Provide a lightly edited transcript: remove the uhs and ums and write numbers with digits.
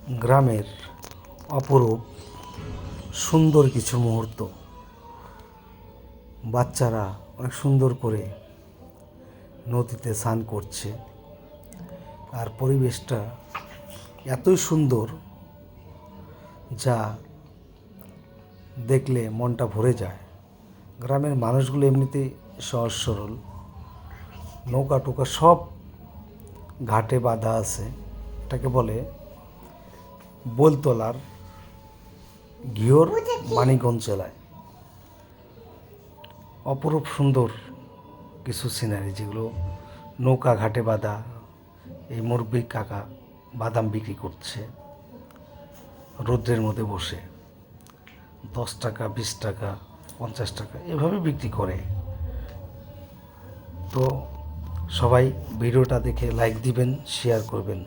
গ্রামের অপরূপ সুন্দর কিছু মুহূর্ত। বাচ্চারা অনেক সুন্দর করে নদীতে স্নান করছে, আর পরিবেশটা এতই সুন্দর যা দেখলে মনটা ভরে যায়। গ্রামের মানুষগুলো এমনিতেই সহজ সরল, নৌকা টোকা সব ঘাটে বাঁধা আছে। এটাকে বলে বোলতলার ঘিওর, মানিকগঞ্জ জেলায়। অপরূপ সুন্দর কিছু সিনারি, যেগুলো নৌকা ঘাটে বাঁধা। এই মুরব্বি কাকা বাদাম বিক্রি করছে রৌদ্রের মধ্যে বসে, 10 টাকা, 20 টাকা, 50 টাকা এভাবে বিক্রি করে। তো সবাই ভিডিওটা দেখে লাইক দিবেন, শেয়ার করবেন।